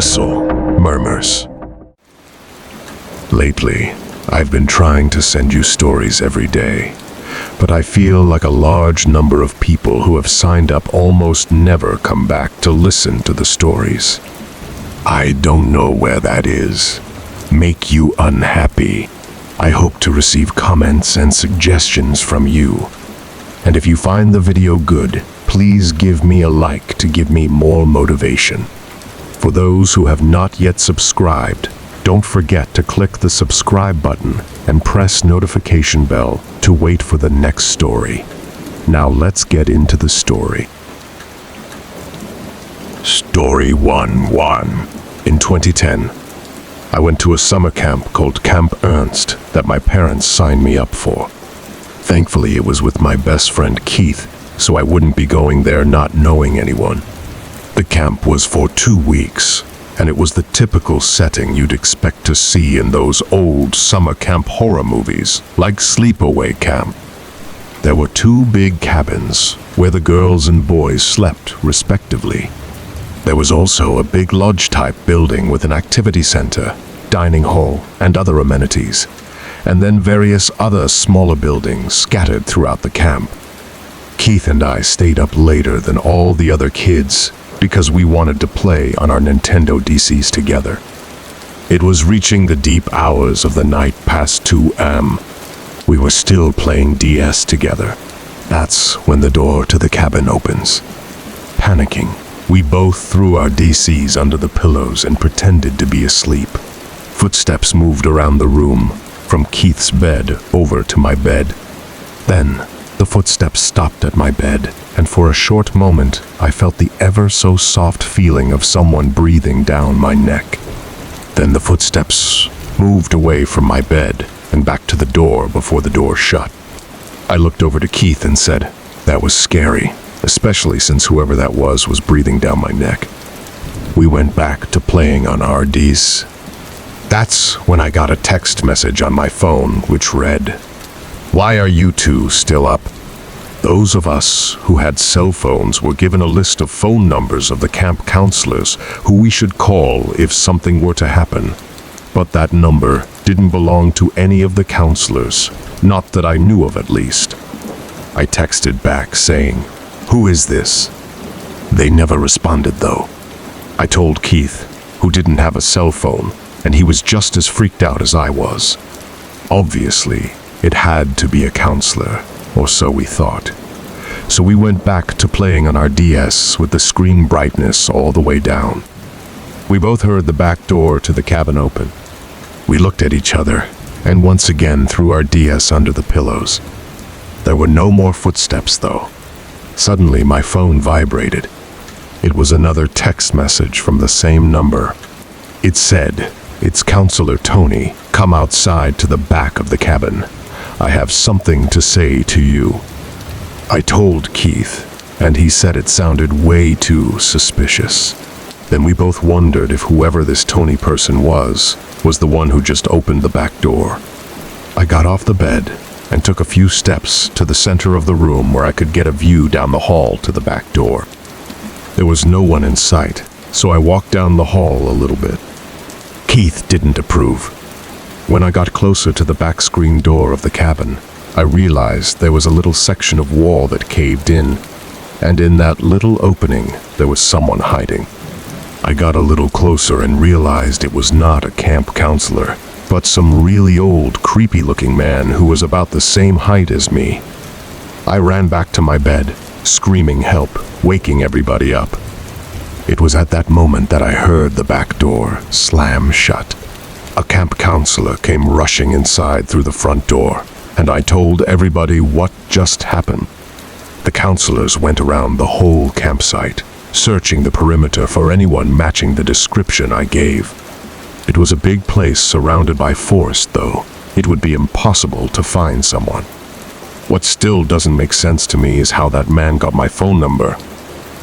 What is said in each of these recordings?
Abyssal Murmurs. Lately, I've been trying to send you stories every day, but I feel like a large number of people who have signed up almost never come back to listen to the stories. I don't know where that is. Make you unhappy. I hope to receive comments and suggestions from you. And if you find the video good, please give me a like to give me more motivation. For those who have not yet subscribed, don't forget to click the subscribe button and press notification bell to wait for the next story. Now let's get into the story. Story 1-1. In 2010, I went to a summer camp called Camp Ernst that my parents signed me up for. Thankfully, it was with my best friend Keith, so I wouldn't be going there not knowing anyone. The camp was for 2 weeks, and it was the typical setting you'd expect to see in those old summer camp horror movies, like Sleepaway Camp. There were 2 big cabins where the girls and boys slept, respectively. There was also a big lodge-type building with an activity center, dining hall, and other amenities, and then various other smaller buildings scattered throughout the camp. Keith and I stayed up later than all the other kids because we wanted to play on our Nintendo DCs together. It was reaching the deep hours of the night past 2 a.m. We were still playing DS together. That's when the door to the cabin opens. Panicking, we both threw our DCs under the pillows and pretended to be asleep. Footsteps moved around the room, from Keith's bed over to my bed. Then, the footsteps stopped at my bed, and for a short moment, I felt the ever-so-soft feeling of someone breathing down my neck. Then the footsteps moved away from my bed and back to the door before the door shut. I looked over to Keith and said, "That was scary, especially since whoever that was breathing down my neck." We went back to playing on RDs. That's when I got a text message on my phone which read, "Why are you two still up?" Those of us who had cell phones were given a list of phone numbers of the camp counselors who we should call if something were to happen. But that number didn't belong to any of the counselors, not that I knew of at least. I texted back saying, "Who is this?" They never responded though. I told Keith, who didn't have a cell phone, and he was just as freaked out as I was. Obviously, it had to be a counselor, or so we thought. So we went back to playing on our DS with the screen brightness all the way down. We both heard the back door to the cabin open. We looked at each other, and once again threw our DS under the pillows. There were no more footsteps though. Suddenly my phone vibrated. It was another text message from the same number. It said, "It's Counselor Tony. Come outside to the back of the cabin. I have something to say to you." I told Keith, and he said it sounded way too suspicious. Then we both wondered if whoever this Tony person was the one who just opened the back door. I got off the bed and took a few steps to the center of the room where I could get a view down the hall to the back door. There was no one in sight, so I walked down the hall a little bit. Keith didn't approve. When I got closer to the back screen door of the cabin, I realized there was a little section of wall that caved in, and in that little opening, there was someone hiding. I got a little closer and realized it was not a camp counselor, but some really old, creepy-looking man who was about the same height as me. I ran back to my bed, screaming help, waking everybody up. It was at that moment that I heard the back door slam shut. A camp counselor came rushing inside through the front door, and I told everybody what just happened. The counselors went around the whole campsite, searching the perimeter for anyone matching the description I gave. It was a big place surrounded by forest, though. It would be impossible to find someone. What still doesn't make sense to me is how that man got my phone number.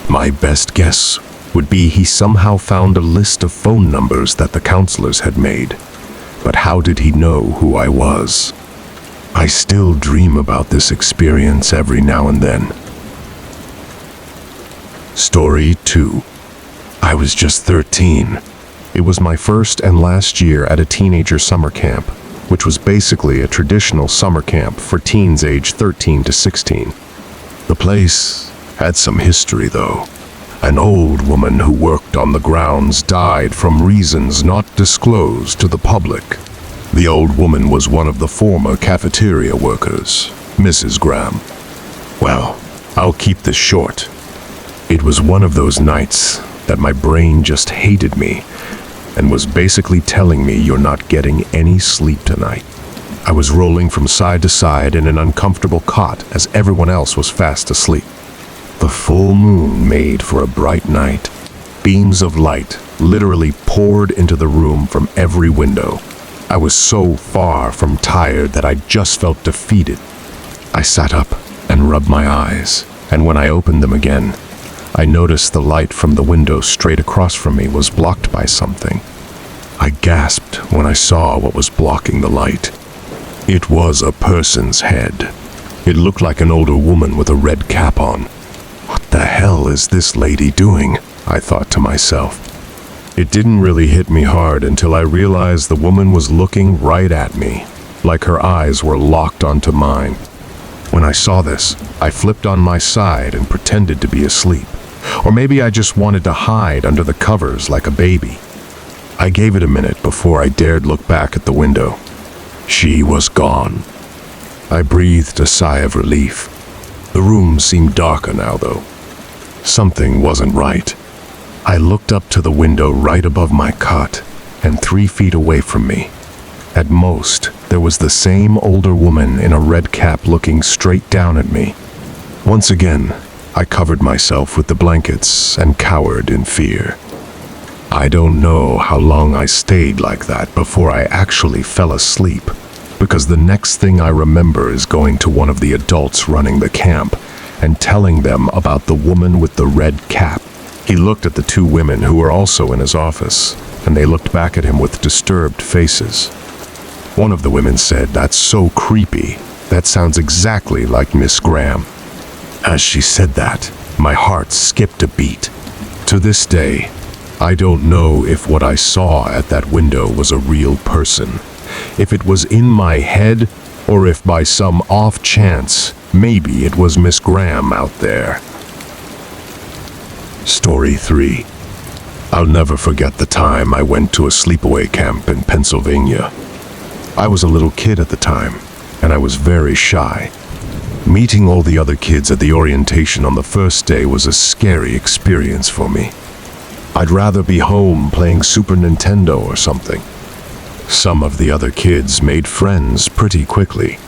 My best guess would be he somehow found a list of phone numbers that the counselors had made. But how did he know who I was? I still dream about this experience every now and then. Story 2. I was just 13, It was my first and last year at a teenager summer camp, which was basically a traditional summer camp for teens aged 13 to 16. The place had some history, though. An old woman who worked on the grounds died from reasons not disclosed to the public. The old woman was one of the former cafeteria workers, Mrs. Graham. Well, I'll keep this short. It was one of those nights that my brain just hated me and was basically telling me you're not getting any sleep tonight. I was rolling from side to side in an uncomfortable cot as everyone else was fast asleep. The full moon made for a bright night. Beams of light literally poured into the room from every window. I was so far from tired that I just felt defeated. I sat up and rubbed my eyes, and when I opened them again, I noticed the light from the window straight across from me was blocked by something. I gasped when I saw what was blocking the light. It was a person's head. It looked like an older woman with a red cap on. What the hell is this lady doing? I thought to myself. It didn't really hit me hard until I realized the woman was looking right at me, like her eyes were locked onto mine. When I saw this, I flipped on my side and pretended to be asleep. Or maybe I just wanted to hide under the covers like a baby. I gave it a minute before I dared look back at the window. She was gone. I breathed a sigh of relief. The room seemed darker now, though. Something wasn't right. I looked up to the window right above my cot, and 3 feet away from me. At most, there was the same older woman in a red cap looking straight down at me. Once again, I covered myself with the blankets and cowered in fear. I don't know how long I stayed like that before I actually fell asleep, because the next thing I remember is going to one of the adults running the camp and telling them about the woman with the red cap. He looked at the 2 women who were also in his office, and they looked back at him with disturbed faces. One of the women said, "That's so creepy. That sounds exactly like Miss Graham." As she said that, my heart skipped a beat. To this day, I don't know if what I saw at that window was a real person, if it was in my head, or if by some off chance, maybe it was Miss Graham out there. Story 3. I'll never forget the time I went to a sleepaway camp in Pennsylvania. I was a little kid at the time, and I was very shy. Meeting all the other kids at the orientation on the first day was a scary experience for me. I'd rather be home playing Super Nintendo or something. Some of the other kids made friends pretty quickly.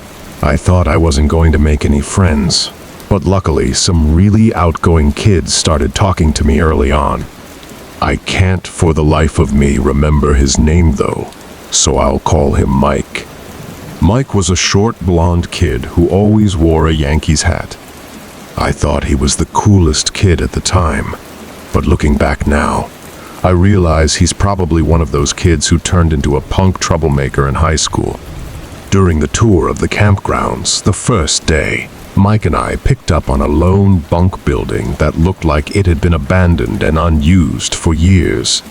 I thought I wasn't going to make any friends, but luckily some really outgoing kids started talking to me early on. I can't for the life of me remember his name though, so I'll call him Mike. Mike was a short blonde kid who always wore a Yankees hat. I thought he was the coolest kid at the time, but looking back now, I realize he's probably one of those kids who turned into a punk troublemaker in high school. During the tour of the campgrounds, the first day, Mike and I picked up on a lone bunk building that looked like it had been abandoned and unused for years.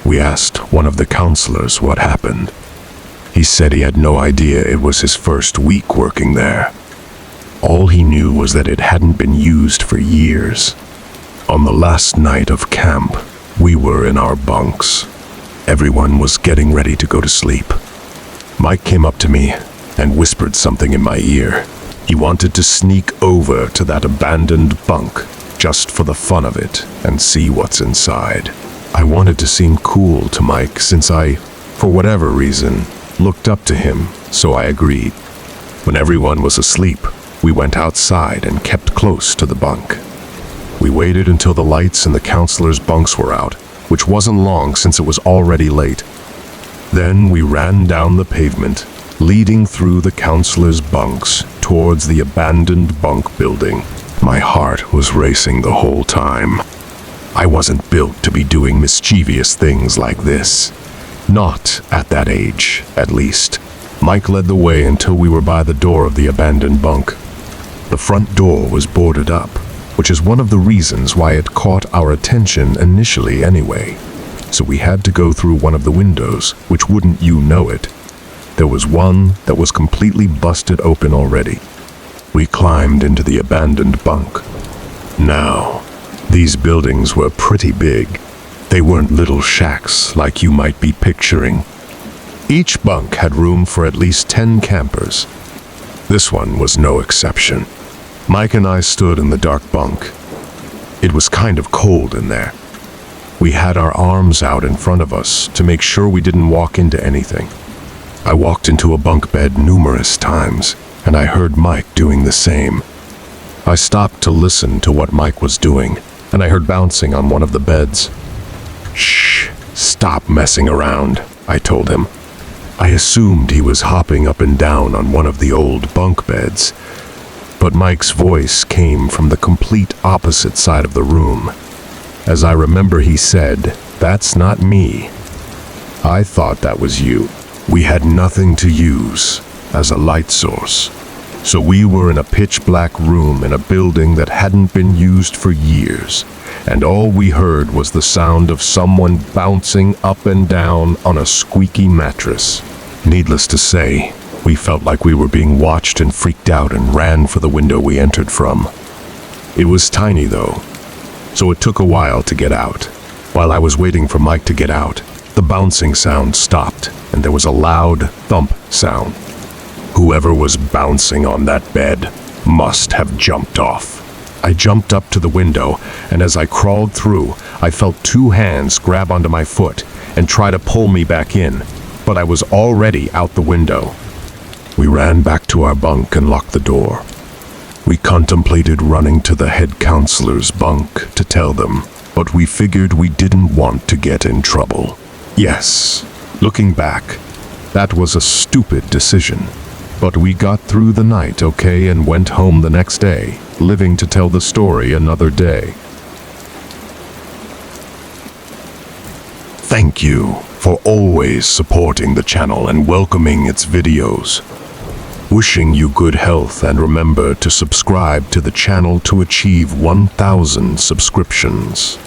We asked one of the counselors what happened. He said he had no idea it was his first week working there. All he knew was that it hadn't been used for years. On the last night of camp, we were in our bunks. Everyone was getting ready to go to sleep. Mike came up to me and whispered something in my ear. He wanted to sneak over to that abandoned bunk just for the fun of it and see what's inside. I wanted to seem cool to Mike since I, for whatever reason, looked up to him, so I agreed. When everyone was asleep, we went outside and kept close to the bunk. We waited until the lights in the counselors' bunks were out, which wasn't long since it was already late. Then we ran down the pavement, leading through the counselors' bunks towards the abandoned bunk building. My heart was racing the whole time. I wasn't built to be doing mischievous things like this. Not at that age, at least. Mike led the way until we were by the door of the abandoned bunk. The front door was boarded up, which is one of the reasons why it caught our attention initially anyway. so we had to go through one of the windows, which wouldn't you know it. There was one that was completely busted open already. We climbed into the abandoned bunk. Now, these buildings were pretty big. They weren't little shacks like you might be picturing. Each bunk had room for at least 10 campers. This one was no exception. Mike and I stood in the dark bunk. It was kind of cold in there. We had our arms out in front of us to make sure we didn't walk into anything. I walked into a bunk bed numerous times, and I heard Mike doing the same. I stopped to listen to what Mike was doing, and I heard bouncing on one of the beds. "Shh, stop messing around," I told him. I assumed he was hopping up and down on one of the old bunk beds, but Mike's voice came from the complete opposite side of the room. As I remember, he said, "That's not me. I thought that was you." We had nothing to use as a light source, so we were in a pitch-black room in a building that hadn't been used for years, and all we heard was the sound of someone bouncing up and down on a squeaky mattress. Needless to say, we felt like we were being watched and freaked out and ran for the window we entered from. It was tiny though, so it took a while to get out. While I was waiting for Mike to get out, the bouncing sound stopped, and there was a loud thump sound. Whoever was bouncing on that bed must have jumped off. I jumped up to the window, and as I crawled through, I felt 2 hands grab onto my foot and try to pull me back in, but I was already out the window. We ran back to our bunk and locked the door. We contemplated running to the head counselor's bunk to tell them, but we figured we didn't want to get in trouble. Yes, looking back, that was a stupid decision. But we got through the night okay and went home the next day, living to tell the story another day. Thank you for always supporting the channel and welcoming its videos. Wishing you good health, and remember to subscribe to the channel to achieve 1,000 subscriptions.